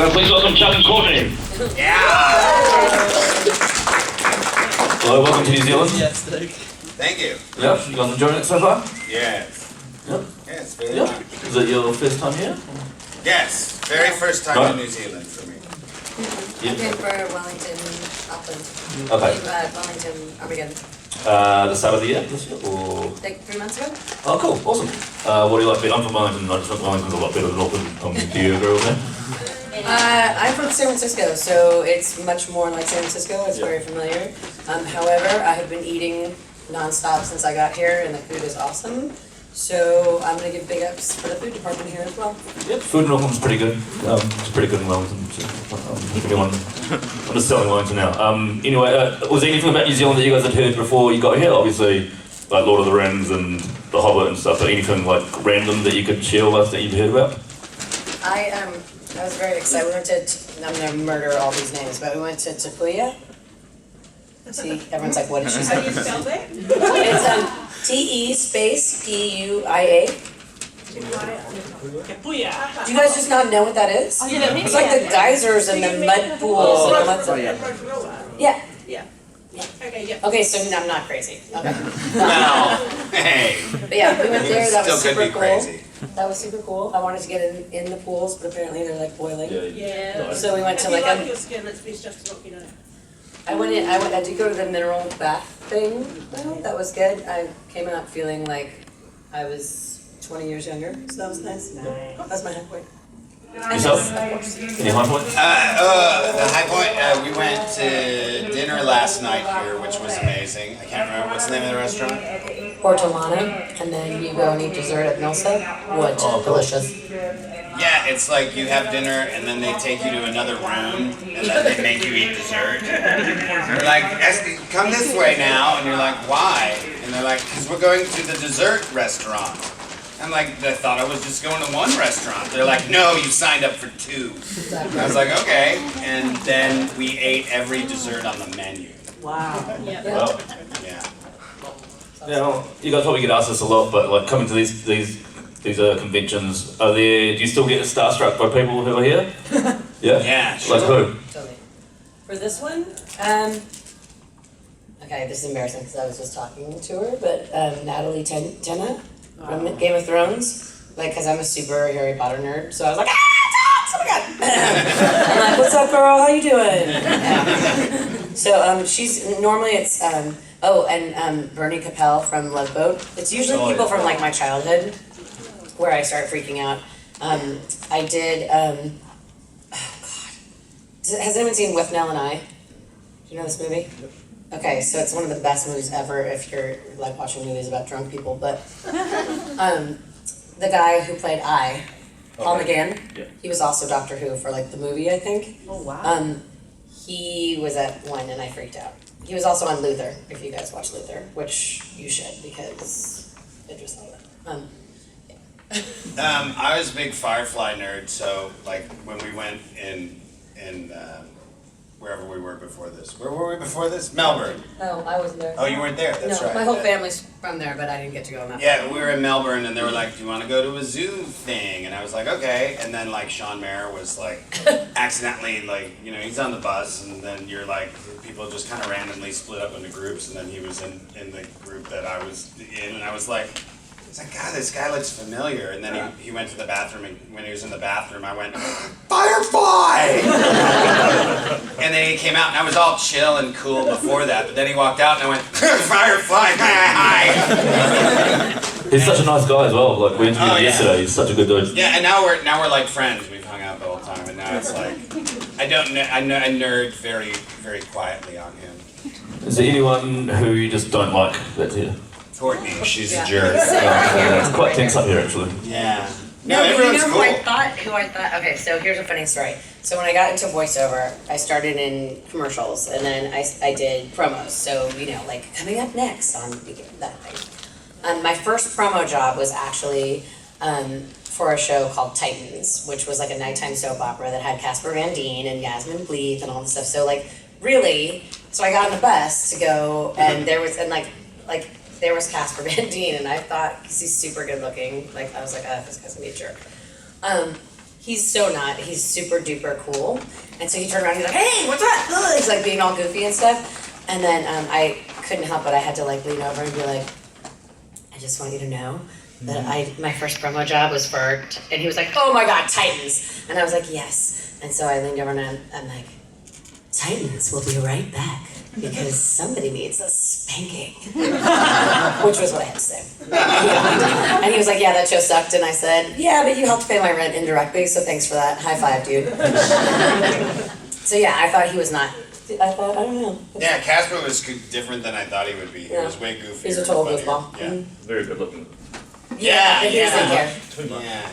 Please welcome Chuck and Courtenay. Yeah! Hello, welcome to New Zealand. Yes, Thank you. Yep, you guys enjoying it so far? Yes. Yep. Yes, very Yep. much. Is it your first time here? Yes, very first time Right. in New Zealand for me. Yep. I've been for Wellington, Auckland. Okay. Wellington, Armageddon. The start of the year, this year, or? Like 3 months ago? Oh, cool, awesome. What do you like better? I'm from Wellington, I just think Wellington's a lot better than Auckland. Do you agree with me? I'm from San Francisco, so it's much more like San Francisco. It's very familiar. However, I have been eating nonstop since I got here, and the food is awesome. So I'm gonna give big ups for the food department here as well. Yep, food in Auckland's pretty good. It's pretty good in Wellington. So, I'm just selling Wellington now. Anyway, was there anything about New Zealand that you guys had heard before you got here? Obviously, like Lord of the Rings and The Hobbit and stuff, but anything like random that you could share with us that you've heard about? I was very excited. We went to, I'm gonna murder all these names, but we went to Tapuya. See, everyone's like, what did she say? How do you spell that? It's T-E space P-U-I-A. Kapuya. Do you guys just not know what that is? Oh, yeah, It's like the geysers and the mud pools and all that stuff. Yeah. Yeah. Okay, yeah. Okay, so I'm not crazy. Okay. Well, hey. But yeah, we went there. That was Still super could be cool. crazy. That was super cool. I wanted to get in the pools, but apparently they're like boiling. Yeah. So we went to If you like like your skin, it's best just to look, you know. I did go to the mineral bath thing. Well, that was good. I came out feeling like I was 20 years younger, so that was nice. That's my high point. Yourself? Any high points? The high point, we went to dinner last night here, which was amazing. I can't remember, what's the name of the restaurant? Portolano, and then you go and eat dessert at Milsa. What? Delicious. Yeah, it's like you have dinner and then they take you to another room and then they make you eat dessert. They're like, come this way now, and you're like, why? And they're like, because we're going to the dessert restaurant. I'm like, I thought I was just going to one restaurant. They're like, no, you signed up for 2. I was like, okay. And then we ate every dessert on the menu. Wow. Well, Yeah. yeah, well, you guys probably get asked this a lot, but like coming to these conventions, do you still get starstruck by people who are here? Yeah? Yeah, sure. Like who? Totally. For this one, okay, this is embarrassing because I was just talking to her, but Natalie Tena from Game of Thrones, like, because I'm a super Harry Potter nerd, so I was like, dogs! Oh my god! I'm like, what's up, girl? How you doing? Yeah. So she's normally it's Bernie Capel from Love Boat. It's usually people from like my childhood where I start freaking out. I did. Oh God, has anyone seen With Nell and I? Do you know this movie? Okay, so it's one of the best movies ever if you're like watching movies about drunk people. But the guy who played Paul McGann, he was also Doctor Who for like the movie, I think. Oh, wow. He was at one and I freaked out. He was also on Luther, if you guys watch Luther, which you should because Idris Elba. I was a big Firefly nerd, so like when we went in wherever we were before this. Where were we before this? Melbourne. Oh, I wasn't there. Oh, you weren't there. That's no, right. my whole family's from there, but I didn't get to go on that. Yeah, we were in Melbourne, and they were like, "Do you want to go to a zoo thing?" And I was like, "Okay." And then like Sean Mayer was like, accidentally like he's on the bus, and then you're like, people just kind of randomly split up into groups, and then he was in the group that I was in, and I was like. It's like, God, this guy looks familiar. And then he went to the bathroom, and when he was in the bathroom, I went, Firefly! And then he came out, and I was all chill and cool before that. But then he walked out, and I went, Firefly, hi! He's such a nice guy as well. Like we interviewed him yesterday. He's such a good dude. Yeah, and now we're like friends. We've hung out the whole time, and now it's like, I nerd very, very quietly on him. Is there anyone who you just don't like that's here? Courtenay, she's a jerk. It's quite tense up here actually. Yeah. No, No, but you everyone's know cool. who I thought, okay, so here's a funny story. So when I got into voiceover, I started in commercials, and then I did promos, so, like, coming up next on that thing. My first promo job was actually for a show called Titans, which was like a nighttime soap opera that had Casper Van Dien and Yasmin Bleeth and all this stuff, so, like, really, so I got on the bus to go, and there was Casper Van Dien, and I thought, because he's super good looking, like, I was like, oh, this guy's gonna be a jerk. He's so not. He's super duper cool. And so he turned around, he's like, hey, what's up? Ugh. He's like being all goofy and stuff. And then I couldn't help it. I had to like lean over and be like, I just want you to know that my first promo job was for, and he was like, oh my God, Titans. And I was like, yes. And so I leaned over and I'm like, Titans will be right back because somebody needs a spanking. Which was what I had to say. Yeah. And he was like, yeah, that show sucked. And I said, yeah, but you helped pay my rent indirectly, so thanks for that. High five, dude. So yeah, I thought he was not, I don't know. Yeah, Casper was different than I thought he would be. He Yeah. was way goofier. He's a total funnier. goofball. Yeah. Very good looking. Yeah, He doesn't care. Too much. Yeah.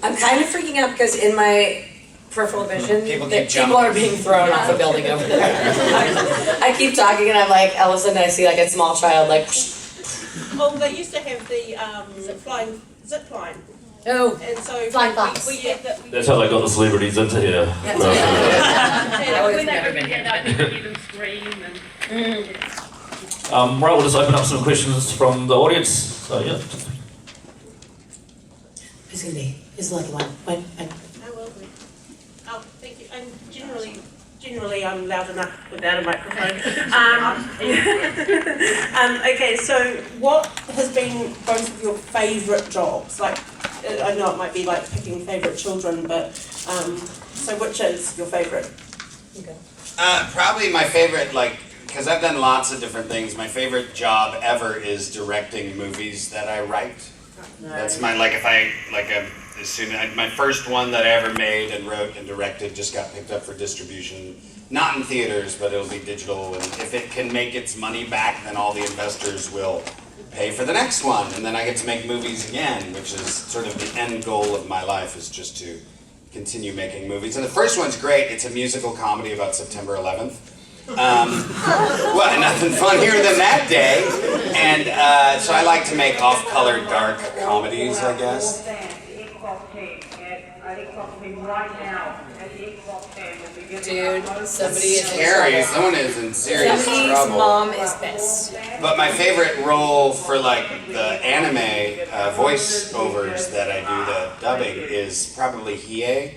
I'm kind of freaking out because in my peripheral vision, People that keep jumping. people are being thrown off a building over there. I keep talking and I'm like, all of a sudden I see like a small child like, Well, they used to have the zip line, oh, and so Flying fox. we had that. That's how they got the celebrities into here. That's Well, I always When they never would been get here. up, you could hear them scream and. right, we'll just open up some questions from the audience. So yeah. Who's gonna be? Who's the lucky one? When? Oh, well, oh, thank you. And generally I'm loud enough without a microphone. Okay, so what has been both of your favourite jobs? Like, I know it might be like picking favourite children, but so which is your favourite? Okay. Probably my favorite, because I've done lots of different things. My favorite job ever is directing movies that I write. That's my my first one that I ever made and wrote and directed just got picked up for distribution. Not in theaters, but it'll be digital. And if it can make its money back, then all the investors will pay for the next one. And then I get to make movies again, which is sort of the end goal of my life, is just to continue making movies. And the first one's great. It's a musical comedy about September 11th. Well, nothing funnier than that day. And so I like to make off-color, dark comedies, I guess. Dude, somebody is in Scary. trouble. Someone is in serious Somebody's trouble. mom is pissed. But my favorite role for the anime voiceovers that I do, the dubbing, is probably Hiei.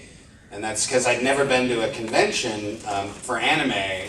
And that's because I'd never been to a convention for anime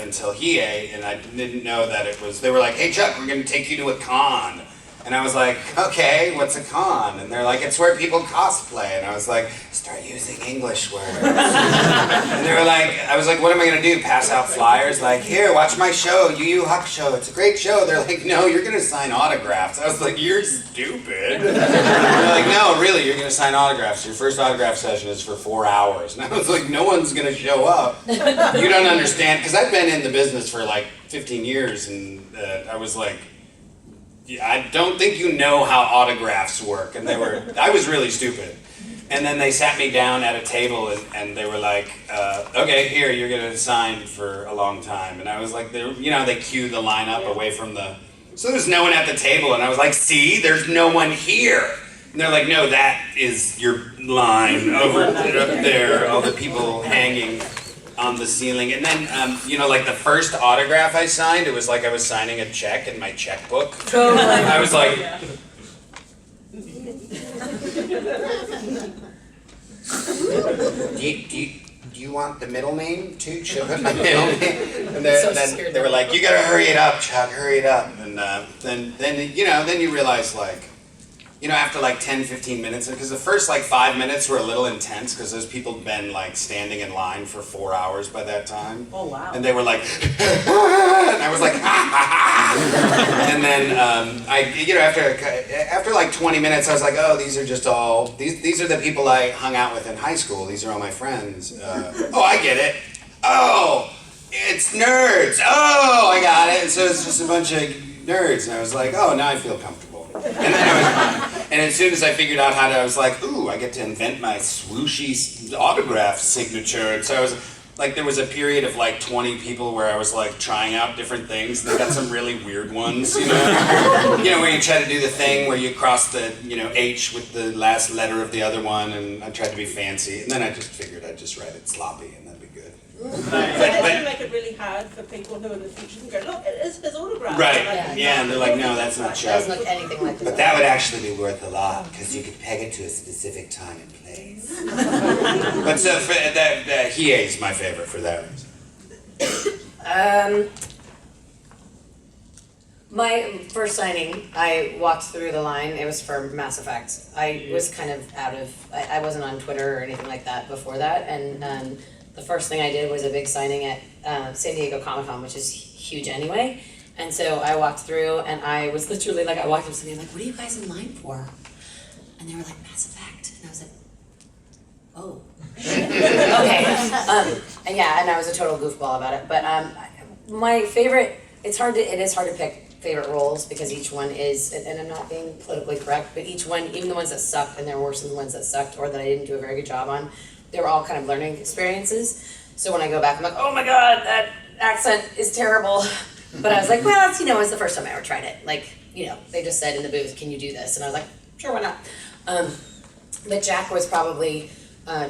until Hiei, and I didn't know that it was, they were like, hey Chuck, we're going to take you to a con. And I was like, okay, what's a con? And they're like, it's where people cosplay. And I was like, start using English words. And they were like, I was like, what am I going to do? Pass out flyers? Like, here, watch my show, Yu Yu Hakusho. It's a great show. They're like, no, you're going to sign autographs. I was like, you're stupid. And they're like, no, really, you're going to sign autographs. Your first autograph session is for 4 hours. And I was like, no one's going to show up. You don't understand. Because I've been in the business for like 15 years, and I was like, I don't think you know how autographs work. And I was really stupid. And then they sat me down at a table and they were like, okay, here, you're gonna sign for a long time. And I was like, they queued the line up away from so there's no one at the table. And I was like, see, there's no one here. And they're like, no, that is your line over up there, all the people hanging on the ceiling. And then, the first autograph I signed, it was like I was signing a check in my checkbook. Totally. I was like, do you want the middle name too? Should I put my middle name? And then they were like, you gotta hurry it up, Chuck, hurry it up. And then you realize after 10, 15 minutes, because the first 5 minutes were a little intense because those people had been standing in line for 4 hours by that time. Oh, wow. And they were like, and I was like, and then after 20 minutes, I was like, oh, these are just these are the people I hung out with in high school. These are all my friends. Oh, I get it. Oh, it's nerds. Oh, I got it. And so it's just a bunch of nerds. And I was like, oh, now I feel comfortable. And as soon as I figured out how to, I was like, ooh, I get to invent my swooshy autograph signature. And so I was there was a period of 20 people where I was trying out different things. And they got some really weird ones, where you try to do the thing where you cross the, H with the last letter of the other one. And I tried to be fancy. And then I just figured I'd just write it sloppy and that'd be good. So does it make it really hard card for people who in the future can go, look, it is his autograph. Right. Like, Yeah, and they're like, no, that's not It Chuck. doesn't look anything like this. But that would actually be worth a lot, because you could peg it to a specific time and place. But so for that Hiei is my favorite for that reason. My first signing, I walked through the line. It was for Mass Effect. I was kind of I wasn't on Twitter or anything like that before that. And the first thing I did was a big signing at San Diego Comic-Con, which is huge anyway. And so I walked through and I was literally like, I walked up to somebody, I'm like, what are you guys in line for? And they were like, Mass Effect. And I was like, oh, okay. And yeah, and I was a total goofball about it. But my favorite, it is hard to pick favorite roles because each one is, and I'm not being politically correct, but each one, even the ones that sucked, and they're worse than the ones that sucked or that I didn't do a very good job on, they were all kind of learning experiences. So when I go back, I'm like, oh my god, that accent is terrible. But I was like, well, it's, it was the first time I ever tried it. Like, they just said in the booth, can you do this? And I was like, sure, why not? But Jack was probably,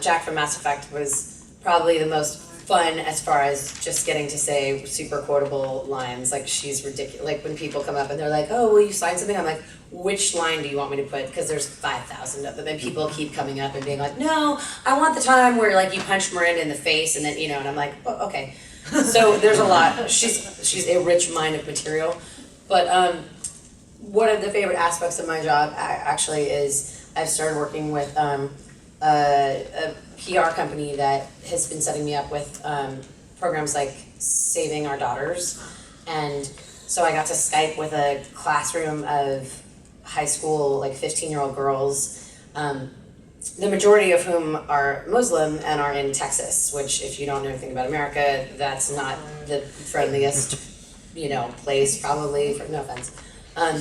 Jack from Mass Effect was probably the most fun as far as just getting to say super quotable lines. Like, she's ridiculous. Like, when people come up and they're like, oh, will you sign something? I'm like, which line do you want me to put? Because there's 5,000 of them, and people keep coming up and being like, no, I want the time where, like, you punch Miranda in the face, and then, and I'm like, oh, okay. So there's a lot. She's a rich mine of material. But one of the favorite aspects of my job actually is I've started working with a PR company that has been setting me up with programs like Saving Our Daughters. And so I got to Skype with a classroom of high school, like 15-year-old girls, the majority of whom are Muslim and are in Texas, which, if you don't know anything about America, that's not the friendliest, place probably, no offense. I'm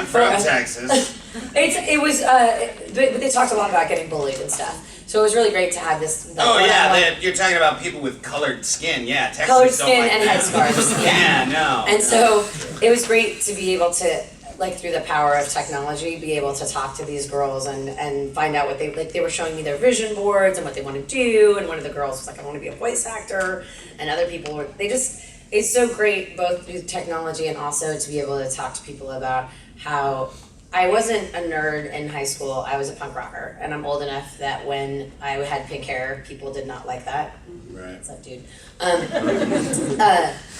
from Texas. But they talked a lot about getting bullied and stuff. So it was really great to have this. You're talking about people with colored skin. Yeah, Texas colored don't skin like and that. headscarves. Yeah, no. And so it was great to be able to, like, through the power of technology, be able to talk to these girls and find out what they were showing me their vision boards and what they want to do. And one of the girls was like, I want to be a voice actor. And other people were, it's so great both through technology and also to be able to talk to people about how I wasn't a nerd in high school. I was a punk rocker, and I'm old enough that when I had pink hair, people did not like that. Right. What's up, dude?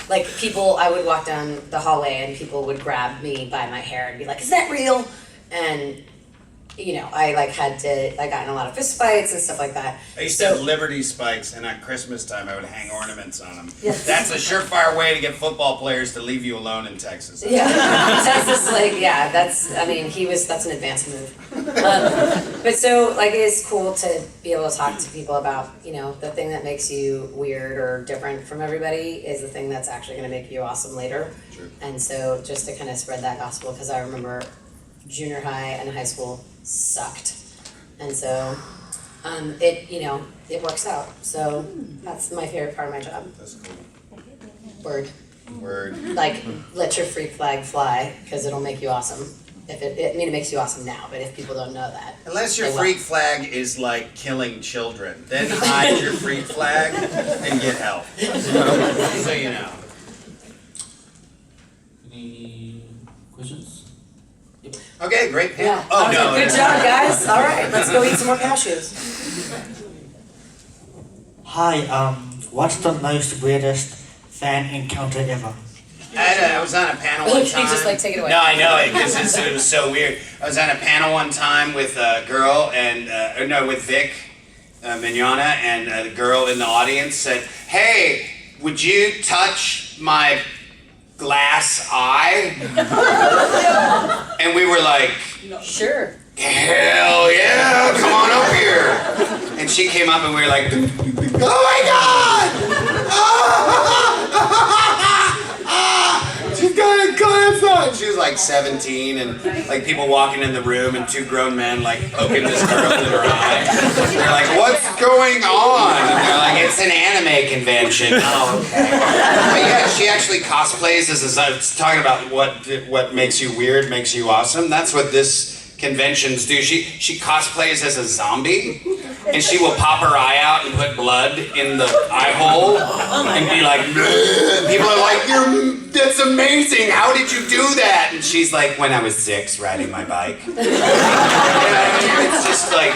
Like, people, I would walk down the hallway and people would grab me by my hair and be like, is that real? And, I got in a lot of fist fights and stuff like that. I used to have Liberty spikes, and at Christmas time I would hang ornaments on them. Yes. That's a surefire way to get football players to leave you alone in Texas. Yeah, Texas, that's an advanced move. But so, it's cool to be able to talk to people about, the thing that makes you weird or different from everybody is the thing that's actually going to make you awesome later. Sure. And so just to kind of spread that gospel, because I remember junior high and high school sucked. And so, it works out. So that's my favorite part of my job. That's cool. Word. Like, Let your freak flag fly, because it'll make you awesome. It makes you awesome now, but if people don't know that. unless your they will. freak flag is like killing children, then hide your freak flag and get help. So you know. Any questions? Okay, great panel. Yeah. Oh, Okay, no. good job, guys. All right, let's go eat some more cashews. Hi, what's the most weirdest fan encounter ever? I was on a panel one Can time. you just, take it away? No, I know it because it was so weird. I was on a panel one time with a girl with Vic Mignogna, and the girl in the audience said, "Hey, would you touch my glass eye?" And we were like, Sure. "Hell yeah, come on up here." And she came up and we were like, "Oh my god! She's got a glass on!" She was like 17, and like people walking in the room, and two grown men like poking this girl in her eye. They're like, "What's going on?" And they're like, "It's an anime convention." Oh, okay. But yeah, she actually cosplays as I was talking about what makes you weird makes you awesome. That's what this conventions do. She cosplays as a zombie, and she will pop her eye out and put blood in the eye hole and be like, "Bleh." People are like, that's amazing, how did you do that? And she's like, when I was 6, riding my bike. You know what I mean? It's just like,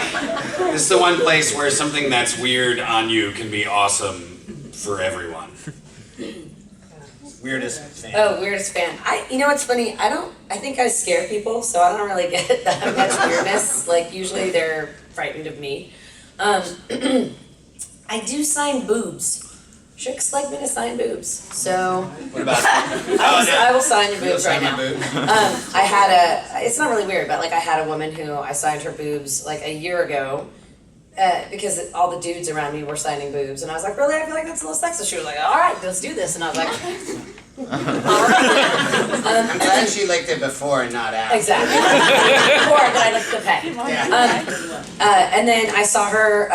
this is the one place where something that's weird on you can be awesome for everyone. Weirdest fan. Oh, weirdest fan. You know what's funny? I think I scare people, so I don't really get that much weirdness. Like, usually they're frightened of me. I do sign boobs. Chicks like me to sign boobs, so What about I will sign your You'll boobs right sign my now. boob? I had it's not really weird, but like I had a woman who I signed her boobs like a year ago. Because all the dudes around me were signing boobs, and I was like, really? I feel like that's a little sexist. She was like, all right, let's do this, and I was like, all right. I'm glad she liked it before and not after. Exactly. Before, but I liked the pay. Yeah. And then I saw her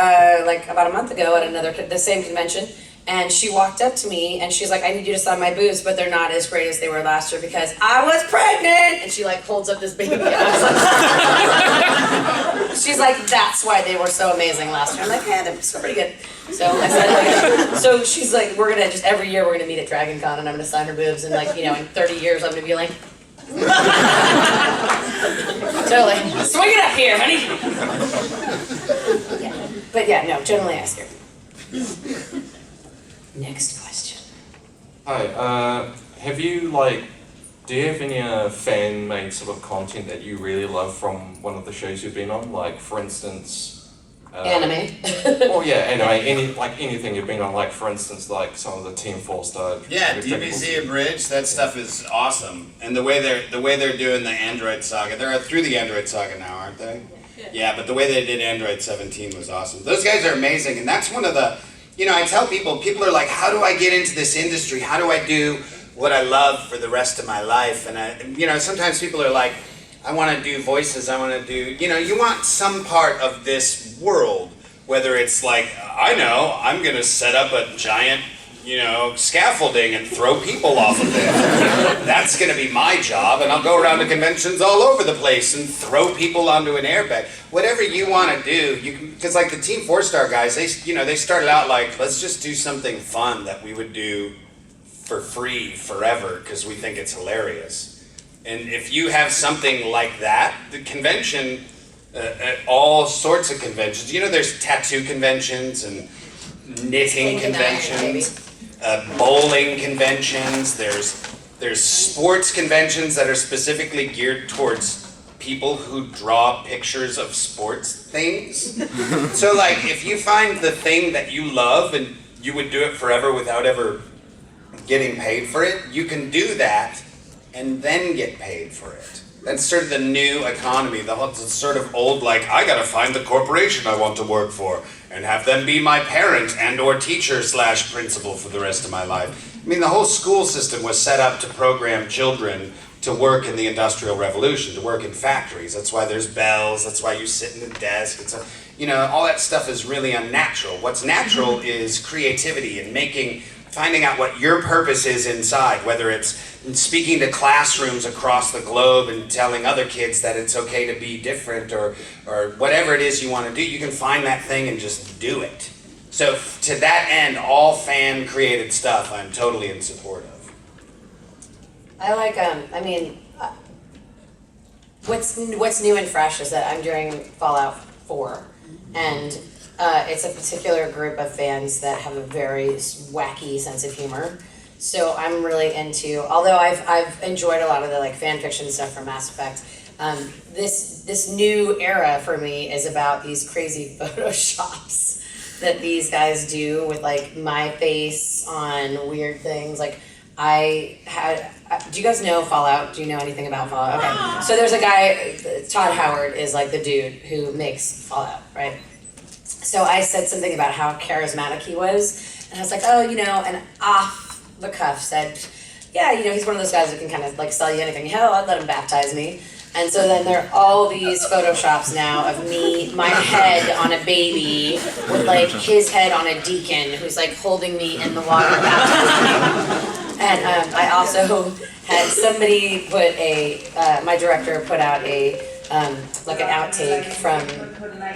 like about a month ago at the same convention, and she walked up to me and she's like, I need you to sign my boobs, but they're not as great as they were last year because I was pregnant. And she like holds up this baby. And I was like, she's like, that's why they were so amazing last year. I'm like, yeah, they're still pretty good. So I said, like, so she's like, we're gonna just every year we're gonna meet at Dragon Con and I'm gonna sign her boobs, and like, you know, in 30 years I'm gonna be like, totally, swing it up here, honey. Yeah. But yeah, no, generally I scare people. Next question. Hi, have you do you have any fan-made sort of content that you really love from one of the shows you've been on? Like, for instance... Anime. Or yeah, anime, anything you've been on, like, for instance, like some of the Team 4-star... Yeah, DBZ Abridged, that stuff is awesome. And the way they're doing the Android Saga, they're through the Android Saga now, aren't they? Yeah, but the way they did Android 17 was awesome. Those guys are amazing, and that's one of the... You know, I tell people are like, how do I get into this industry? How do I do what I love for the rest of my life? And you know, sometimes people are like, I want to do voices, I want to do, you know, you want some part of this world, whether it's like, I know, I'm going to set up a giant, you know, scaffolding and throw people off of it. That's going to be my job, and I'll go around to conventions all over the place and throw people onto an airbag. Whatever you want to do, you can, because like the Team 4-star guys, they started out like, let's just do something fun that we would do for free forever because we think it's hilarious. And if you have something like that, the convention, all sorts of conventions, you know, there's tattoo conventions and knitting conventions. Bowling conventions, there's sports conventions that are specifically geared towards people who draw pictures of sports things. So like, if you find the thing that you love and you would do it forever without ever getting paid for it, you can do that and then get paid for it. That's sort of the new economy, the whole sort of old, like, I gotta find the corporation I want to work for and have them be my parent and or teacher / principal for the rest of my life. I mean, the whole school system was set up to program children to work in the Industrial Revolution, to work in factories. That's why there's bells, that's why you sit in the desk. It's a, you know, all that stuff is really unnatural. What's natural is creativity and finding out what your purpose is inside, whether it's speaking to classrooms across the globe and telling other kids that it's okay to be different or whatever it is you want to do, you can find that thing and just do it. So to that end, all fan-created stuff I'm totally in support of. I like, what's new and fresh is that I'm doing Fallout 4, and it's a particular group of fans that have a very wacky sense of humor. So I'm really into, although I've enjoyed a lot of the like fan fiction stuff from Mass Effect, this new era for me is about these crazy photoshops that these guys do with like my face on weird things. Like do you guys know Fallout? Do you know anything about Fallout? Okay, so there's a guy, Todd Howard is like the dude who makes Fallout, right? So I said something about how charismatic he was, and I was like, oh, you know, and off the cuff said, yeah, you know, he's one of those guys who can kind of like sell you anything. Hell, I'd let him baptize me. And so then there are all these photoshops now of me, my head on a baby, with like his head on a deacon who's like holding me in the water baptizing me. And I also had somebody my director put out a like an outtake from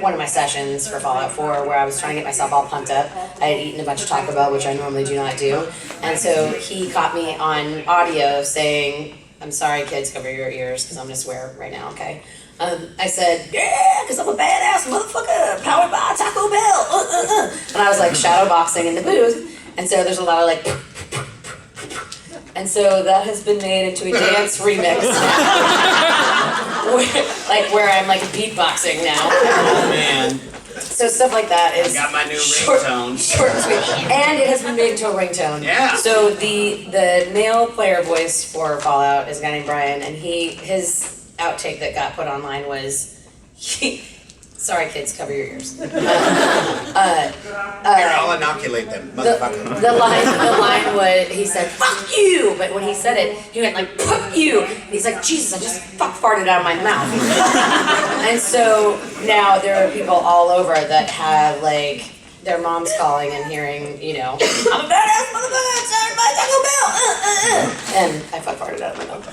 one of my sessions for Fallout 4 where I was trying to get myself all pumped up. I had eaten a bunch of Taco Bell, which I normally do not do. And so he caught me on audio saying, I'm sorry kids, cover your ears, because I'm going to swear right now, okay? I said, yeah, because I'm a badass motherfucker, powered by Taco Bell, And I was like shadow boxing in the booth, and so there's a lot of like, and so that has been made into a dance remix now. where I'm like beatboxing now. Oh man. So stuff like that is Got my new short and sweet. And it has been made into a ringtone. Yeah. So the male player voice for Fallout is a guy named Brian, and his outtake that got put online was, sorry kids, cover your ears. Here, I'll inoculate them, motherfucker. The line was, he said, fuck you! But when he said it, he went like, fuck you! And he's like, Jesus, I just fuck farted out of my mouth. And so now there are people all over that have like, their mom's calling and hearing, you know, I'm a badass motherfucker, sorry, my Taco Bell, And I fuck farted out of my mouth.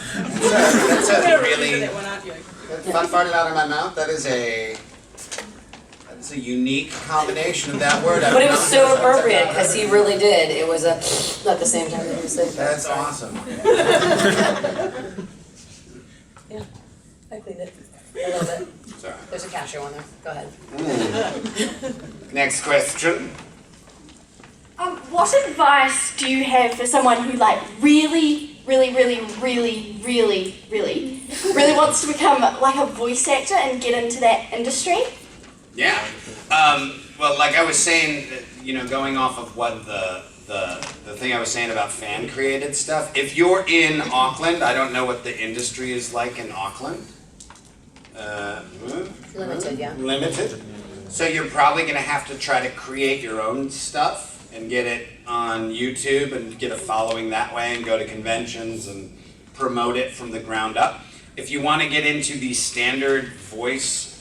That's a really, fun farted out of my mouth, that's a unique combination of that word. But it was so appropriate, because he really did. It was at the same time that he was saying that. That's awesome. Yeah, I cleaned it. A little bit. Sorry. There's a cashew on there. Go ahead. Next question. What advice do you have for someone who like really wants to become like a voice actor and get into that industry? Yeah. Well, like I was saying, you know, going off of what the thing I was saying about fan created stuff. If you're in Auckland, I don't know what the industry is like in Auckland. Limited, yeah. Limited. So you're probably going to have to try to create your own stuff and get it on YouTube and get a following that way and go to conventions and promote it from the ground up. If you want to get into the standard voice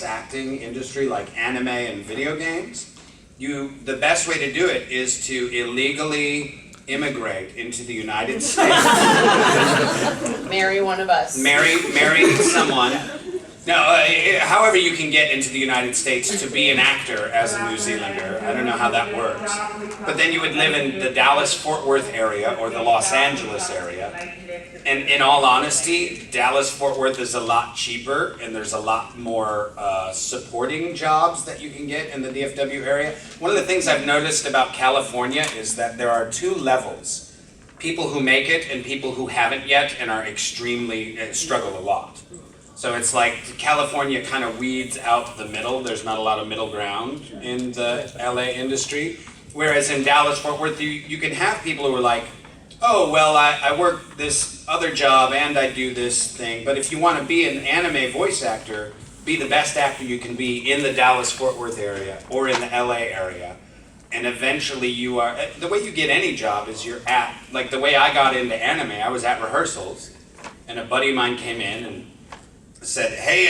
acting industry like anime and video games, the best way to do it is to illegally immigrate into the United States. Marry one of us. Marry someone. No, however you can get into the United States to be an actor as a New Zealander. I don't know how that works. But then you would live in the Dallas-Fort Worth area or the Los Angeles area. And in all honesty, Dallas-Fort Worth is a lot cheaper and there's a lot more supporting jobs that you can get in the DFW area. One of the things I've noticed about California is that there are two levels. People who make it and people who haven't yet and are extremely, struggle a lot. So it's like California kind of weeds out the middle. There's not a lot of middle ground in the LA industry. Whereas in Dallas-Fort Worth, you can have people who are like, oh, well, I work this other job and I do this thing. But if you want to be an anime voice actor, be the best actor you can be in the Dallas-Fort Worth area or in the LA area. And eventually you are, the way you get any job is you're at, like the way I got into anime, I was at rehearsals and a buddy of mine came in and said, hey,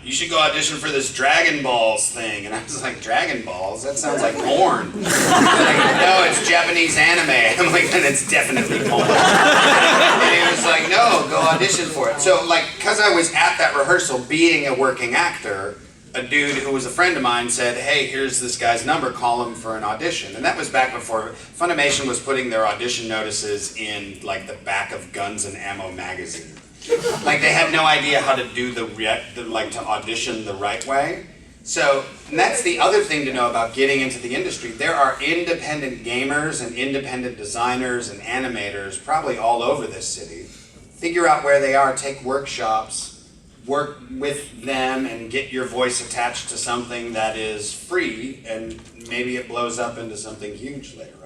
you should go audition for this Dragon Balls thing. And I was like, Dragon Balls? That sounds like porn. Like, no, it's Japanese anime. I'm like, then it's definitely porn. And he was like, no, go audition for it. So, like, because I was at that rehearsal being a working actor, a dude who was a friend of mine said, hey, here's this guy's number, call him for an audition. And that was back before Funimation was putting their audition notices in, like, the back of Guns and Ammo magazine. Like they had no idea how to do to audition the right way. So and that's the other thing to know about getting into the industry. There are independent gamers and independent designers and animators probably all over this city. Figure out where they are, take workshops, work with them and get your voice attached to something that is free and maybe it blows up into something huge later on.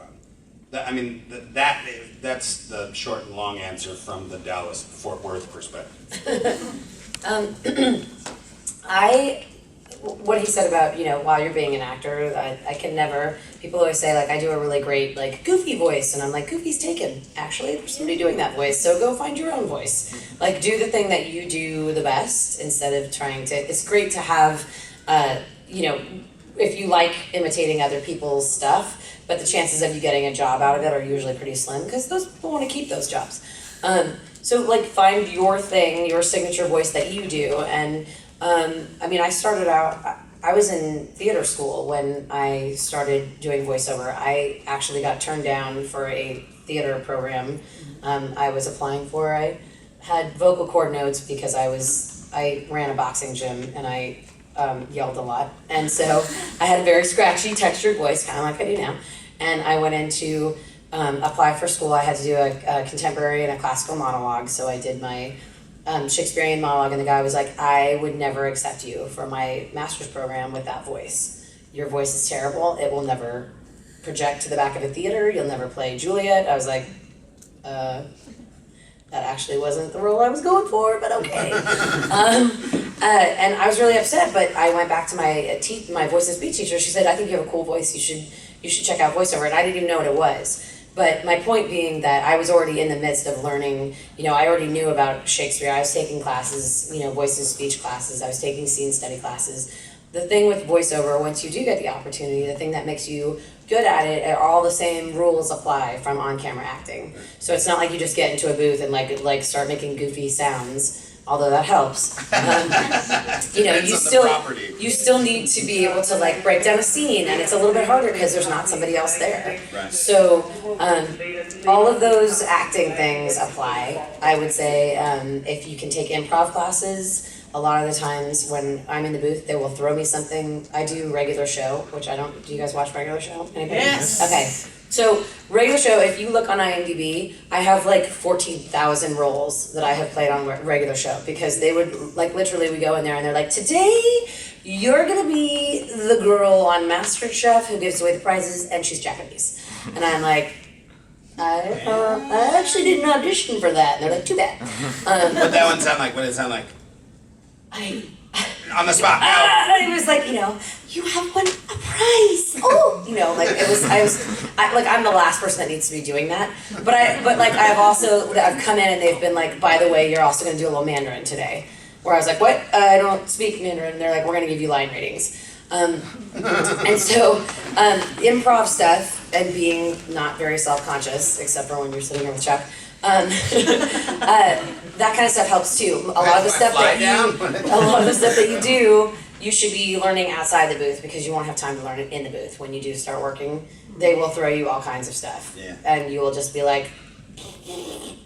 That's the short and long answer from the Dallas-Fort Worth perspective. What he said about, you know, while you're being an actor, I can never, people always say, like, I do a really great, like, Goofy voice, and I'm like, Goofy's taken. Actually, there's somebody doing that voice, so go find your own voice. Like, do the thing that you do the best, instead of trying to, it's great to have, you know, if you like imitating other people's stuff, but the chances of you getting a job out of it are usually pretty slim, because those people want to keep those jobs. So like find your thing, your signature voice that you do. And I mean, I started out, I was in theater school when I started doing voiceover. I actually got turned down for a theater program I was applying for. I had vocal cord notes because I ran a boxing gym and I yelled a lot. And so I had a very scratchy, textured voice, kind of like I do now. And I went in to apply for school. I had to do a contemporary and a classical monologue. So I did my Shakespearean monologue, and the guy was like, I would never accept you for my master's program with that voice. Your voice is terrible. It will never project to the back of a theater. You'll never play Juliet. I was like, that actually wasn't the role I was going for, but okay. And I was really upset, but I went back to my voice and speech teacher. She said, I think you have a cool voice. You should check out voiceover. And I didn't even know what it was. But my point being that I was already in the midst of learning, I already knew about Shakespeare. I was taking classes, voice and speech classes. I was taking scene study classes. The thing with voiceover, once you do get the opportunity, the thing that makes you good at it, all the same rules apply from on-camera acting. So it's not like you just get into a booth and like start making goofy sounds, although that helps. You still need to be able to like break down a scene, and it's a little bit harder because there's not somebody else there. Right. So all of those acting things apply. I would say if you can take improv classes. A lot of the times when I'm in the booth, they will throw me something. I do regular show, which I don't. Do you guys watch regular show? Anybody? Yes. Okay. So regular show, if you look on IMDb, I have like 14,000 roles that I have played on regular show, because they would like literally we go in there and they're like, today you're gonna be the girl on MasterChef who gives away the prizes, and she's Japanese. And I'm like, I actually didn't audition for that. And they're like, too bad. What'd that one sound like? What did it sound like? On the spot. It was like, you have won a prize. Oh, I'm the last person that needs to be doing that. But I've come in and they've been like, by the way, you're also going to do a little Mandarin today. Where I was like, what? I don't speak Mandarin. And they're like, we're going to give you line ratings. And so improv stuff and being not very self-conscious, except for when you're sitting here with Chuck. That kind of stuff helps too. A lot of the stuff that you do, you should be learning outside the booth, because you won't have time to learn it in the booth. When you do start working, they will throw you all kinds of stuff. Yeah. And you will just be like,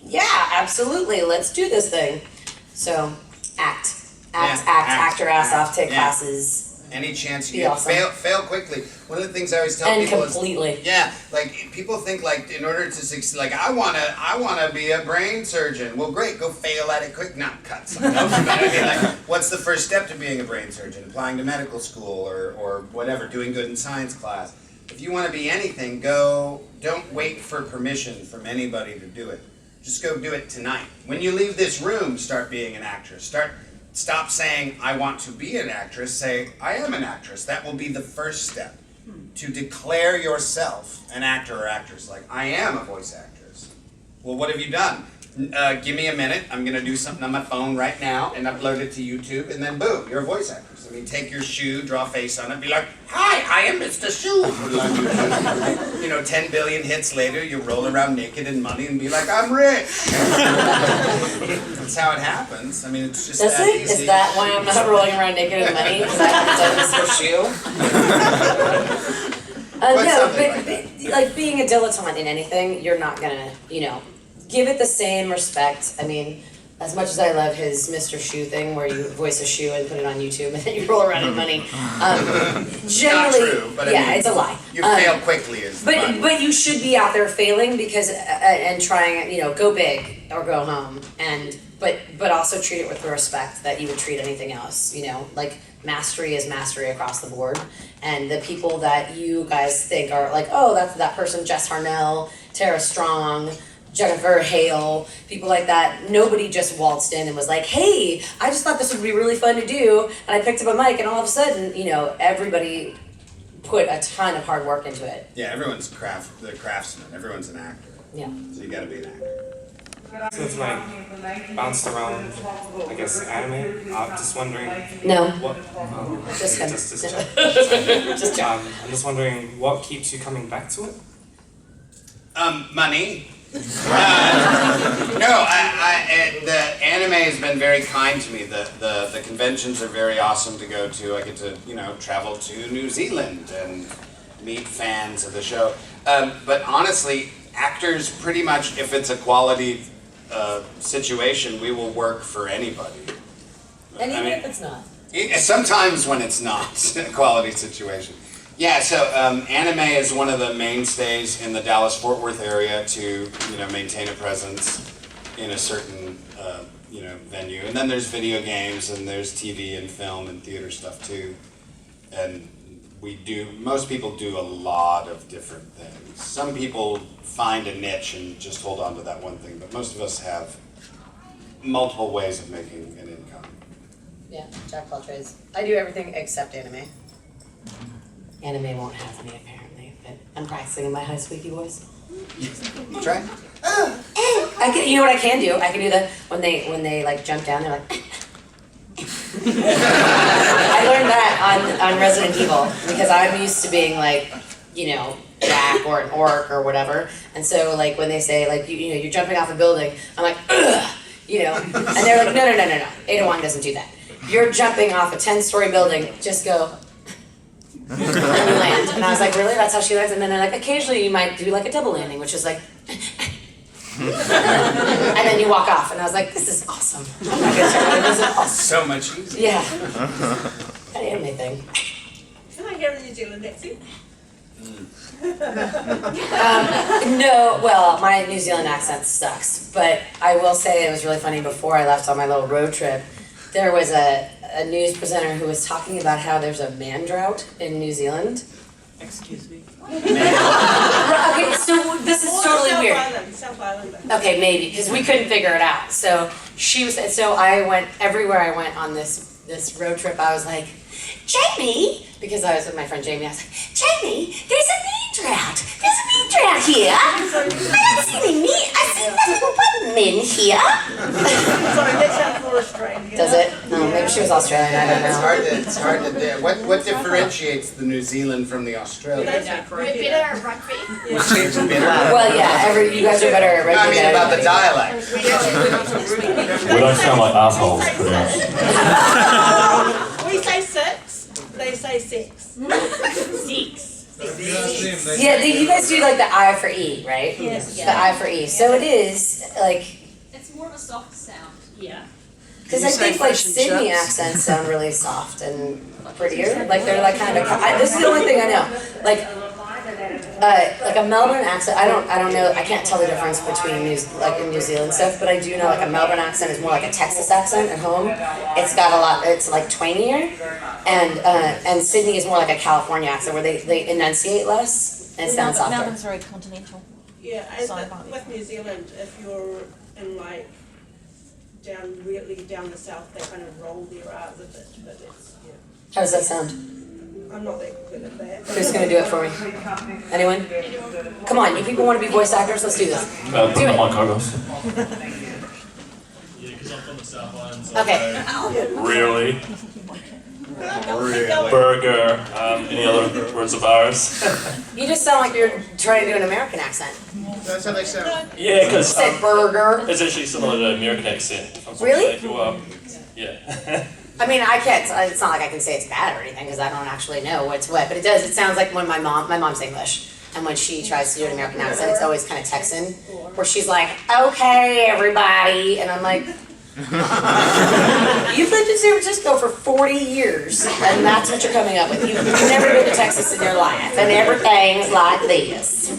yeah, absolutely, let's do this thing. So act your ass off, take classes. Any chance you Be get, awesome. fail quickly. One of the things I always tell And people completely. is, like people think like in order to succeed, like I wanna be a brain surgeon. Well, great, go fail at it quick, not cut something else. But I mean, like, what's the first step to being a brain surgeon? Applying to medical school or whatever, doing good in science class. If you want to be anything, don't wait for permission from anybody to do it. Just go do it tonight. When you leave this room, start being an actress. Stop saying, I want to be an actress. Say, I am an actress. That will be the first step. To declare yourself an actor or actress. Like, I am a voice actress. Well, what have you done? Give me a minute. I'm going to do something on my phone right now and upload it to YouTube, and then boom, you're a voice actress. I mean, take your shoe, draw a face on it, be like, hi, I am Mr. Shoe. 10 billion hits later, you roll around naked in money and be like, I'm rich. That's how it happens. I mean, it's just that easy. Is that why I'm not rolling around naked in money? Is that Mr. Shoe? No, but being a dilettante in anything, you're not gonna, give it the same respect. I mean, as much as I love his Mr. Shoe thing, where you voice a shoe and put it on YouTube and then you roll around in money, generally, not true, but I mean, it's a lie. You fail quickly But you should be out there failing because and trying, go big or go home, but also treat it with the respect that you would treat anything else. Like mastery is mastery across the board, and the people that you guys think are like, oh, that's that person, Jess Harnell, Tara Strong, Jennifer Hale, people like that. Nobody just waltzed in and was like, hey, I just thought this would be really fun to do, and I picked up a mic, and all of a sudden, everybody put a ton of hard work into it. Yeah, everyone's the craftsman. Everyone's an actor. Yeah. So you gotta be an actor. So it's like bounced around, I guess, anime. I'm just wondering. No. What? Just him. I'm just wondering what keeps you coming back to it. Money. The anime has been very kind to me. The conventions are very awesome to go to. I get to, travel to New Zealand and meet fans of the show. But honestly, actors pretty much, if it's a quality situation, we will work for anybody. And even if it's not. Sometimes when it's not a quality situation. Yeah, so anime is one of the mainstays in the Dallas-Fort Worth area to, maintain a presence in a certain, venue. And then there's video games, and there's TV and film and theater stuff too. And most people do a lot of different things. Some people find a niche and just hold on to that one thing, but most of us have multiple ways of making an income. Yeah, jack of all trades. I do everything except anime. Anime won't have me apparently, but I'm practicing in my high squeaky voice. Try. You know what I can do? I can do the when they like jump down. They're like. I learned that on Resident Evil because I'm used to being like, Jack or an orc or whatever, and so like when they say like you're jumping off a building, I'm like, ugh, and they're like, no, Ada Wong doesn't do that. You're jumping off a 10-story building, just go. And you land. And I was like, really? That's how she lands? And then they're like, occasionally you might do like a double landing, which is like, and then you walk off. And I was like, this is awesome. I'm not gonna tell you, this is awesome. So much easier. Yeah. That anime thing. Can I hear the New Zealand accent? No, well, my New Zealand accent sucks. But I will say it was really funny before I left on my little road trip. There was a news presenter who was talking about how there's a man drought in New Zealand. Excuse me. Okay, so this is totally weird. South Island. Okay, maybe, because we couldn't figure it out. So I went, everywhere I went on this road trip, I was like, Jamie, because I was with my friend Jamie, I was like, Jamie, there's a meat drought. There's a meat drought here. I haven't seen any meat. I see nothing but men here. Sorry, that sounds more Australian. Does it? No, maybe she was Australian, I don't know. It's hard to do. What differentiates the New Zealand from the Australian? We're better at rugby. Well, yeah, you guys are better at I mean than about the dialect. We don't sound like assholes, pretty much. We say 6, they say 6. 6. Yeah, you guys do like the I for E, right? Yes. The I for E. So it is like, It's more of a soft sound. Yeah. because I think like Sydney accents sound really soft and prettier. Like they're like kind of. This is the only thing I know. Like a Melbourne accent. I don't know. I can't tell the difference between in New Zealand stuff, but I do know like a Melbourne accent is more like a Texas accent at home. It's got a lot. It's like twangier, and Sydney is more like a California accent where they enunciate less and it sounds softer. Melbourne's very continental. Yeah, with New Zealand, if you're in like really down the south, they kind of roll their R's a bit, but it's How does that sound? I'm not that good at that. Who's gonna do it for me? Anyone? Come on, you people want to be voice actors? Let's do this. Put on my co-host. Yeah, because I'm from the South Island, so Okay. Really? Burger. Any other words of ours? You just sound like you're trying to do an American accent. That's how they sound. Yeah, because Said burger. it's actually similar to American accent. Really? Well, yeah. I mean, I can't. It's not like I can say it's bad or anything because I don't actually know what's what. But it does. It sounds like when my mom's English, and when she tries to do an American accent, it's always kind of Texan, where she's like, "Okay, everybody," and I'm like, "You've lived in San Francisco for 40 years, and that's what you're coming up with. You've never been to Texas in your life, and everything's like this."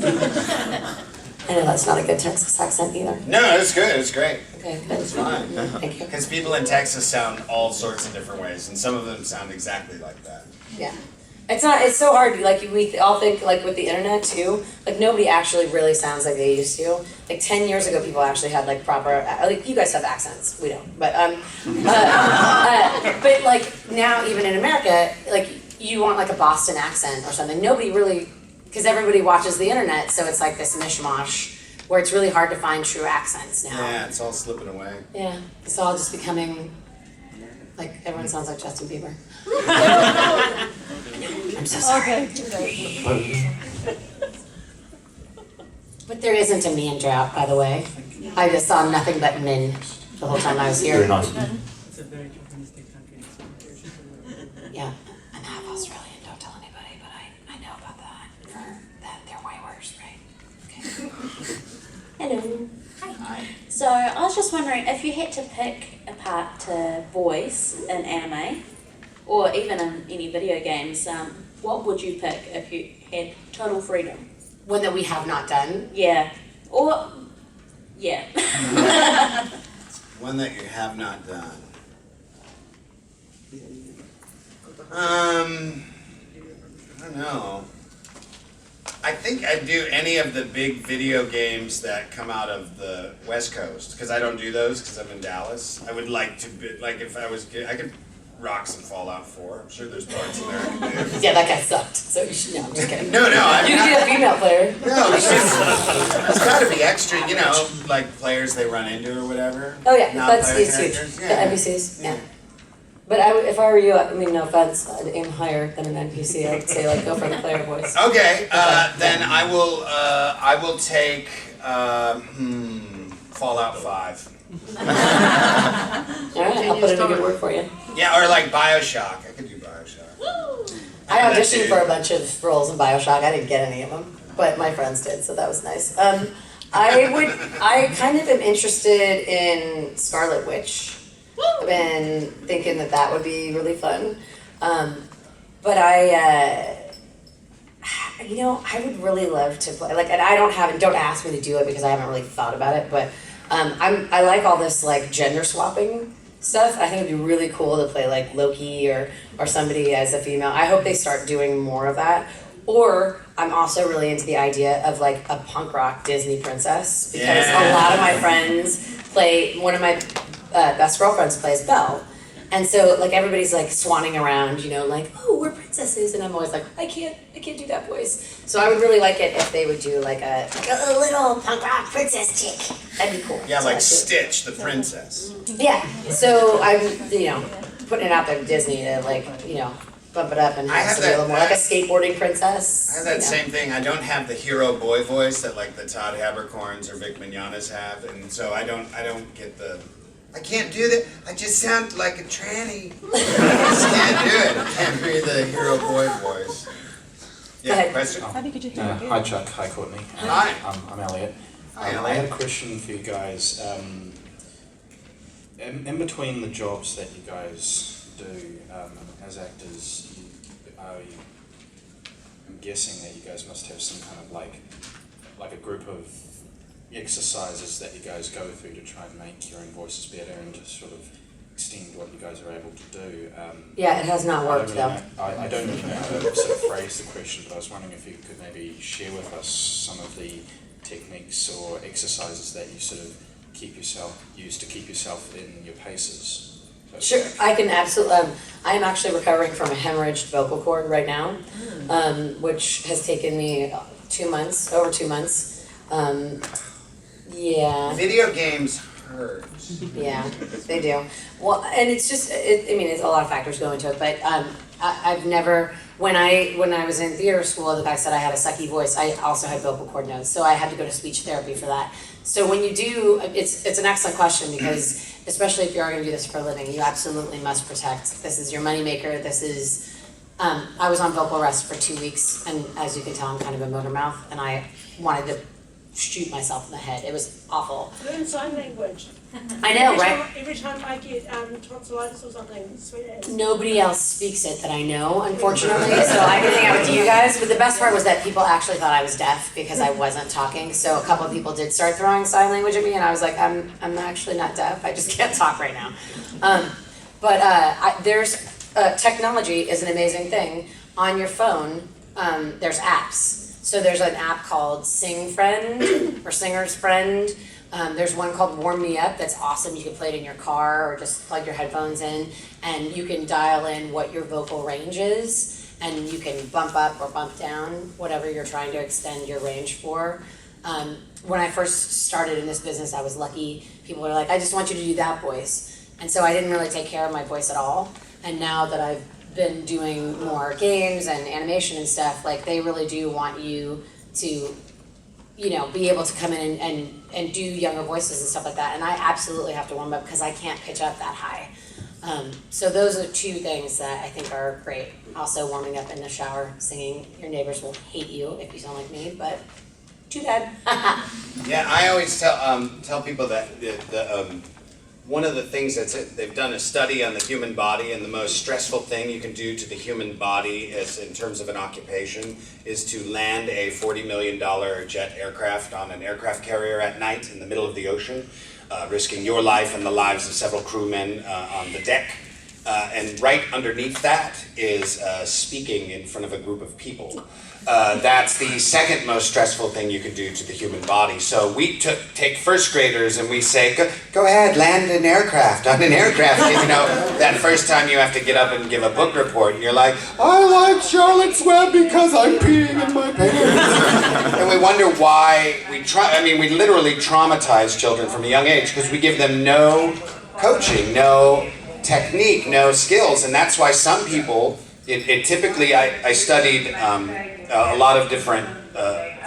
I know that's not a good Texas accent either. No, it's good. It's great. Okay, good. It's fine. Thank you. Because people in Texas sound all sorts of different ways, and some of them sound exactly like that. Yeah. It's so hard, like we all think like with the internet too, like nobody actually really sounds like they used to. Like 10 years ago people actually had like proper, like you guys have accents, we don't, but but like now even in America, like you want like a Boston accent or something, nobody really, because everybody watches the internet, so it's like this mishmash where it's really hard to find true accents now. Yeah, it's all slipping away. Yeah, it's all just becoming, like everyone sounds like Justin Bieber. I'm so sorry. Okay. But But there isn't a man drought, by the way. I just saw nothing but men the whole time I was here. Very nice. It's a very chauvinistic country. Yeah, I'm half Australian, don't tell anybody, but I know about that. They're way worse, right? Okay. Hello. Hi. So I was just wondering if you had to pick a part to voice in anime, or even in any video games, what would you pick if you had total freedom? One that we have not done. Yeah. Or, yeah. One that you have not done. I don't know. I think I'd do any of the big video games that come out of the West Coast, because I don't do those because I'm in Dallas. I would like to be, like if I was, I could rock some Fallout 4. I'm sure there's parts in there I can do. Yeah, that guy sucked, so you should, no, I'm just kidding. No, I'm You not. could be a female player. No, it's just, it's gotta be extra, you know, like players they run into or whatever. Oh yeah, Not that's player it's huge. characters. The NPCs, yeah. But if I were you, I mean, no offense, I'd aim higher than an NPC. I'd say like go for the player voice. Okay, then I will take Fallout 5. All right, I'll put in a good word for you. Yeah, or like BioShock. I could do BioShock. I auditioned for a bunch of roles in BioShock. I didn't get any of them, but my friends did, so that was nice. I kind of am interested in Scarlet Witch. I've been thinking that would be really fun. But I would really love to play, like, and don't ask me to do it because I haven't really thought about it, but I like all this like gender swapping stuff. I think it'd be really cool to play like Loki or somebody as a female. I hope they start doing more of that. Or I'm also really into the idea of like a punk rock Disney princess, because a lot of my friends play, one of my best girlfriends plays Belle. And so like everybody's like swanning around, you know, like, oh, we're princesses, and I'm always like, I can't do that voice. So I would really like it if they would do like a little punk rock princess chick. That'd be cool. Yeah, So like I'd do it. Stitch, the princess. Yeah. So I'm, putting it out there to Disney to like, bump it up and I have have something a little more like a that- skateboarding princess. I have that same thing. I don't have the hero boy voice that like the Todd Habercorns or Vic Mignognas have, and so I don't get the. I can't do that. I just sound like a tranny. I just can't do it. I can't be the hero boy voice. Yeah, ahead. question? Hi Chuck, hi Courtney. Hi. I'm Elliot. Hi, I Elliot. had a question for you guys. In between the jobs that you guys do as actors, I'm guessing that you guys must have some kind of like a group of exercises that you guys go through to try and make your own voices better and to sort of extend what you guys are able to do. Yeah, it has not worked though. I don't really know how to sort of phrase the question, but I was wondering if you could maybe share with us some of the techniques or exercises that you sort of use to keep yourself in your paces. Sure, I can absolutely. I am actually recovering from a hemorrhaged vocal cord right now, which has taken me over 2 months. Yeah. Video games hurt. Yeah, they do. Well, and it's just, it's a lot of factors go into it, but I've never, when I was in theater school, the guy said I had a sucky voice. I also had vocal cord nodes, so I had to go to speech therapy for that. So when you do, it's an excellent question, because especially if you are going to do this for a living, you absolutely must protect. This is your moneymaker. This is, I was on vocal rest for 2 weeks, and as you can tell, I'm kind of a motor mouth, and I wanted to shoot myself in the head. It was awful. Learn sign language. I know, right? Every time I get tonsillitis or something, sweet as. Nobody else speaks it that I know, unfortunately, so I can hang out with you guys. But the best part was that people actually thought I was deaf because I wasn't talking. So a couple of people did start throwing sign language at me, and I was like, I'm actually not deaf. I just can't talk right now. There's technology is an amazing thing. On your phone, there's apps. So there's an app called Sing Friend or Singer's Friend. There's one called Warm Me Up that's awesome. You can play it in your car or just plug your headphones in, and you can dial in what your vocal range is, and you can bump up or bump down whatever you're trying to extend your range for. When I first started in this business, I was lucky. People were like, I just want you to do that voice. And so I didn't really take care of my voice at all. And now that I've been doing more games and animation and stuff, like they really do want you to be able to come in and do younger voices and stuff like that. And I absolutely have to warm up because I can't pitch up that high. So those are two things that I think are great. Also warming up in the shower, singing. Your neighbors will hate you if you sound like me, but too bad. Yeah, I always tell people that one of the things they've done a study on the human body, and the most stressful thing you can do to the human body is, in terms of an occupation, is to land a $40 million jet aircraft on an aircraft carrier at night in the middle of the ocean, risking your life and the lives of several crewmen on the deck. And right underneath that is speaking in front of a group of people. That's the second most stressful thing you can do to the human body. So we take first graders and we say, go ahead, land an aircraft on an aircraft. That first time you have to get up and give a book report, and you're like, I like Charlotte's Web because I'm peeing in my pants. And we wonder why we literally traumatize children from a young age because we give them no coaching, no technique, no skills. And that's why some people, typically I studied a lot of different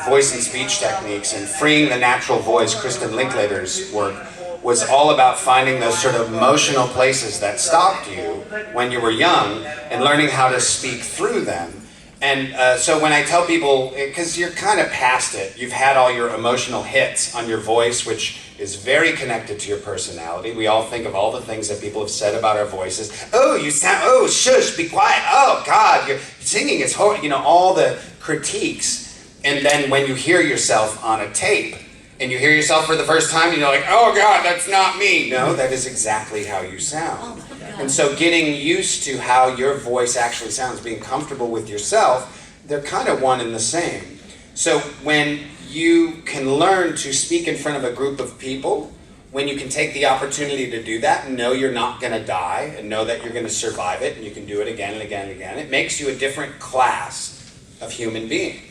voice and speech techniques, and Freeing the Natural Voice, Kristen Linklater's work, was all about finding those sort of emotional places that stopped you when you were young and learning how to speak through them. And so when I tell people, because you're kind of past it, you've had all your emotional hits on your voice, which is very connected to your personality. We all think of all the things that people have said about our voices. Oh, you sound, oh, shush, be quiet. Oh, God, your singing is horrible. All the critiques. And then when you hear yourself on a tape, and you hear yourself for the first time, and you're like, oh, God, that's not me. No, that is exactly how you sound. And so getting used to how your voice actually sounds, being comfortable with yourself, they're kind of one and the same. So when you can learn to speak in front of a group of people, when you can take the opportunity to do that and know you're not going to die and know that you're going to survive it and you can do it again and again and again, it makes you a different class of human being.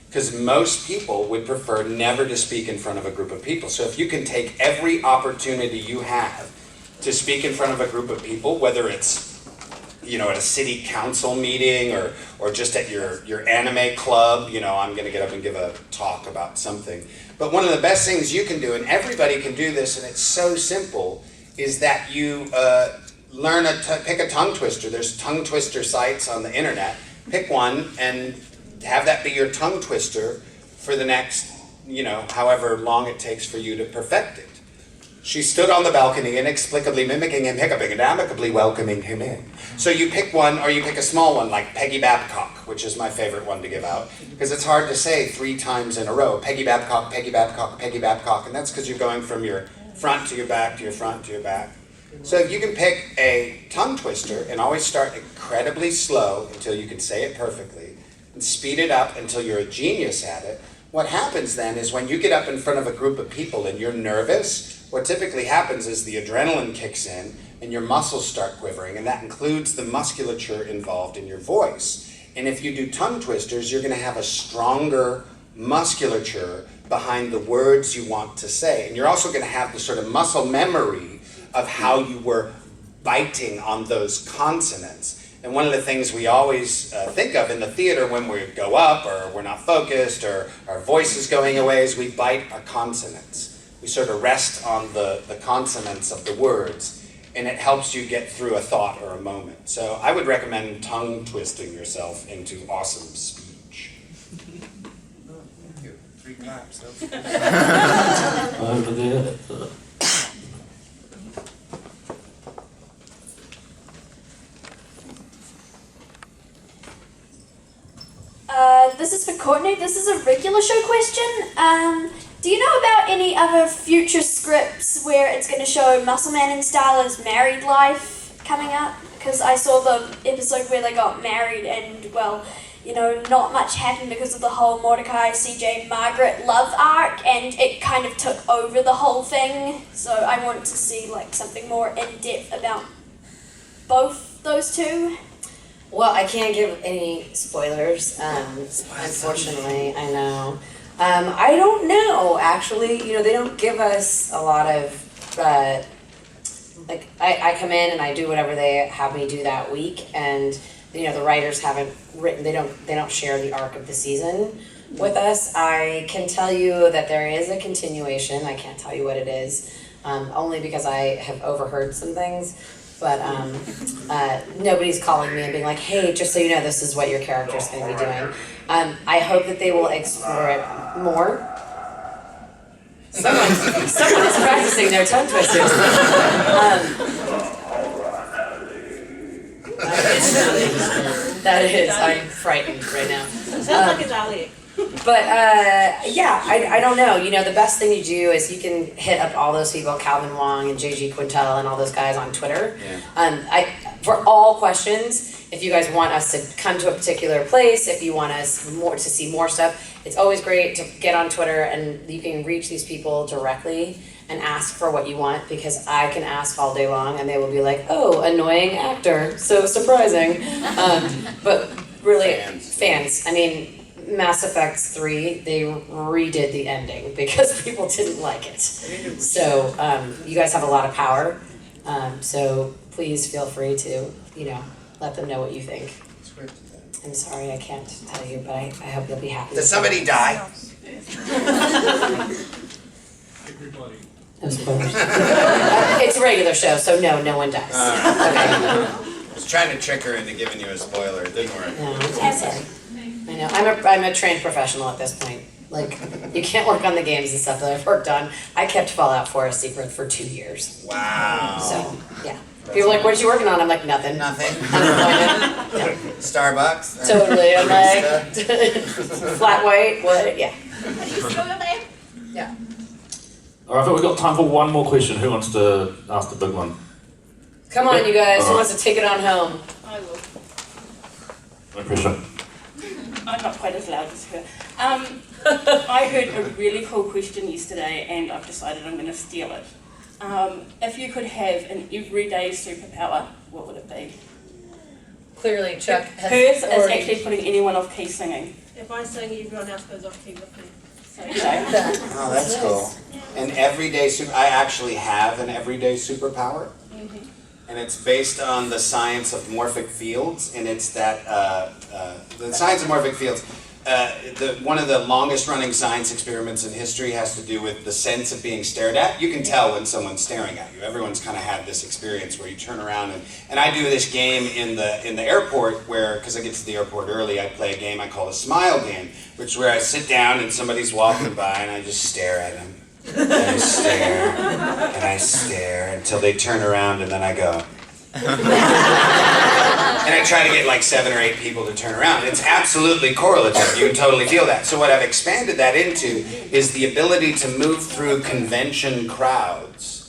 Because most people would prefer never to speak in front of a group of people. So if you can take every opportunity you have to speak in front of a group of people, whether it's at a city council meeting or just at your anime club, I'm going to get up and give a talk about something. But one of the best things you can do, and everybody can do this, and it's so simple, is that you pick a tongue twister. There's tongue twister sites on the internet. Pick one and have that be your tongue twister for the next, however long it takes for you to perfect it. She stood on the balcony, inexplicably mimicking him, hiccuping, and amicably welcoming him in. So you pick one, or you pick a small one, like Peggy Babcock, which is my favorite one to give out, because it's hard to say 3 times in a row. Peggy Babcock, Peggy Babcock, Peggy Babcock, and that's because you're going from your front to your back to your front to your back. So if you can pick a tongue twister and always start incredibly slow until you can say it perfectly, and speed it up until you're a genius at it, what happens then is when you get up in front of a group of people and you're nervous, what typically happens is the adrenaline kicks in and your muscles start quivering, and that includes the musculature involved in your voice. And if you do tongue twisters, you're going to have a stronger musculature behind the words you want to say. And you're also going to have the sort of muscle memory of how you were biting on those consonants. And one of the things we always think of in the theater when we go up or we're not focused or our voice is going away is we bite our consonants. We sort of rest on the consonants of the words, and it helps you get through a thought or a moment. So I would recommend tongue twisting yourself into awesome speech. 3 claps. Over there. This is for Courtenay. This is a regular show question. Do you know about any other future scripts where it's going to show Muscle Man and Starla's married life coming up? Because I saw the episode where they got married and, well, not much happened because of the whole Mordecai, CJ, Margaret love arc, and it kind of took over the whole thing. So I want to see, something more in-depth about both those two. Well, I can't give any spoilers, unfortunately, I know. I don't know, actually. They don't give us a lot of, I come in and I do whatever they have me do that week, and, the writers haven't written, they don't share the arc of the season. with us. I can tell you that there is a continuation. I can't tell you what it is, only because I have overheard some things. But nobody's calling me and being like, hey, just so you know, this is what your character's going to be doing. I hope that they will explore it more. Someone is practicing their tongue twisters. That is, I'm frightened right now. Sounds like a Dalek. But yeah, I don't know. You know, the best thing you do is you can hit up all those people, Calvin Wong and JG Quintel and all those guys on Twitter. Yeah. For all questions, if you guys want us to come to a particular place, if you want us to see more stuff, it's always great to get on Twitter and you can reach these people directly and ask for what you want, because I can ask all day long and they will be like, oh, annoying actor, so surprising. But really, fans. I mean, Mass Effect 3, they redid the ending because people didn't like it. So you guys have a lot of power. So please feel free to, let them know what you think. I'm sorry I can't tell you, but I hope you'll be happy. Does somebody die? Everybody. No spoilers. It's a regular show, so no one dies. Okay. I was trying to trick her into giving you a spoiler. It didn't work. No, I'm sorry. I know. I'm a trained professional at this point. Like, you can't work on the games and stuff that I've worked on. I kept Fallout 4 a secret for 2 years. Wow. So, yeah. People are like, what are you working on? I'm like, nothing. Nothing. Unemployment. Yeah. Starbucks. Totally. I'm like, flat white, what? Yeah. Are you still there? Yeah. All right, I think we've got time for one more question. Who wants to ask the big one? Come on, you guys. Who wants to take it on home? I will. No pressure. I'm not quite as loud as her. I heard a really cool question yesterday and I've decided I'm going to steal it. If you could have an everyday superpower, what would it be? Clearly, Chuck has Hers is already... actually putting anyone off key singing. If I sing, everyone else goes off key with me. So, you know. Oh, that's cool. An everyday super. I actually have an everyday superpower, and it's based on the science of morphic fields, and it's that the science of morphic fields. One of the longest running science experiments in history has to do with the sense of being stared at. You can tell when someone's staring at you. Everyone's kind of had this experience where you turn around and I do this game in the airport where, because I get to the airport early, I play a game I call a smile game, which is where I sit down and somebody's walking by and I just stare at them. And I stare and I stare until they turn around and then I go. And I try to get like 7 or 8 people to turn around. It's absolutely correlative. You can totally feel that. So what I've expanded that into is the ability to move through convention crowds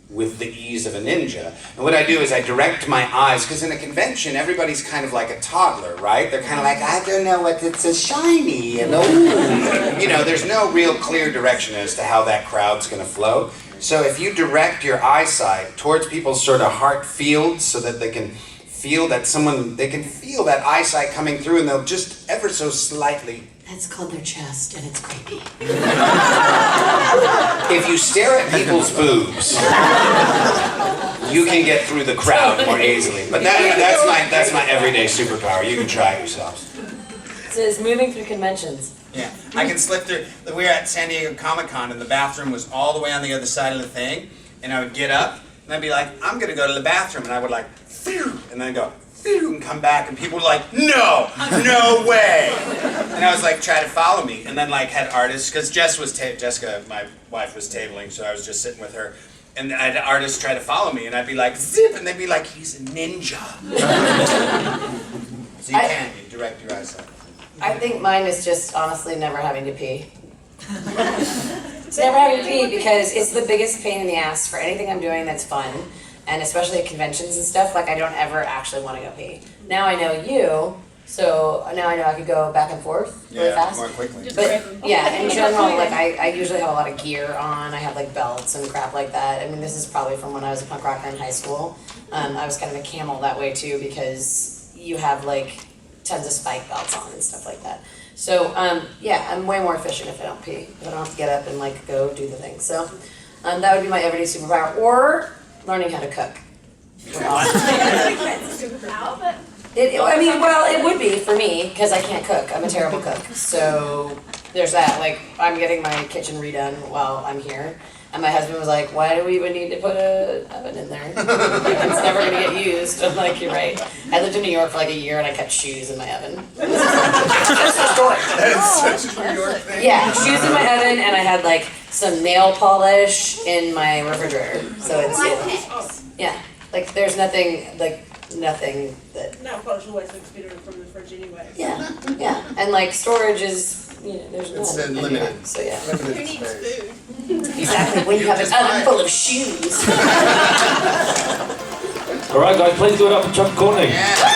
with the ease of a ninja. And what I do is I direct my eyes, because in a convention, everybody's kind of like a toddler, right? They're kind of like, I don't know what it's so shiny, and there's no real clear direction as to how that crowd's going to flow. So if you direct your eyesight towards people's sort of heart fields so that they can feel that they can feel that eyesight coming through and they'll just ever so slightly. That's called their chest, and it's creepy. If you stare at people's boobs, you can get through the crowd more easily. But that's my everyday superpower. You can try it yourselves. It says moving through conventions. Yeah, I can slip through. We were at San Diego Comic-Con and the bathroom was all the way on the other side of the thing, and I would get up and I'd be like, I'm gonna go to the bathroom, and I would like, phew, and then go, phew, and come back, and people were like, no way, and I was like, try to follow me, and then like had artists, because Jessica, my wife, was tabling, so I was just sitting with her, and I had artists try to follow me, and I'd be like, zip, and they'd be like, he's a ninja. So you direct your eyesight. I think mine is just honestly never having to pee. Never having to pee because it's the biggest pain in the ass for anything I'm doing that's fun, and especially at conventions and stuff. Like I don't ever actually want to go pee. Now I know you, so now I know I could go back and forth really fast. More quickly. But yeah, in general, like I usually have a lot of gear on. I have like belts and crap like that. I mean, this is probably from when I was a punk rocker in high school. I was kind of a camel that way too because you have like tons of spike belts on and stuff like that. So yeah, I'm way more efficient if I don't pee. If I don't have to get up and like go do the thing. So that would be my everyday superpower, or learning how to cook. Superpower, but I mean, well, it would be for me, because I can't cook. I'm a terrible cook. So there's that. Like, I'm getting my kitchen redone while I'm here. And my husband was like, why do we even need to put an oven in there? Like, it's never going to get used. I'm like, you're right. I lived in New York for like a year and I kept shoes in my oven. That's the story. That's such a New York thing. Yeah, shoes in my oven, and I had like some nail polish in my refrigerator. So it's, yeah, like there's nothing that, Nail polish always looks better from the fridge anyway. yeah, and like storage is, there's It's none limited. anyway, so yeah. Limited space. Exactly, when you have an oven full of shoes. All right, guys, please do it up for Chuck Courtenay. Yeah.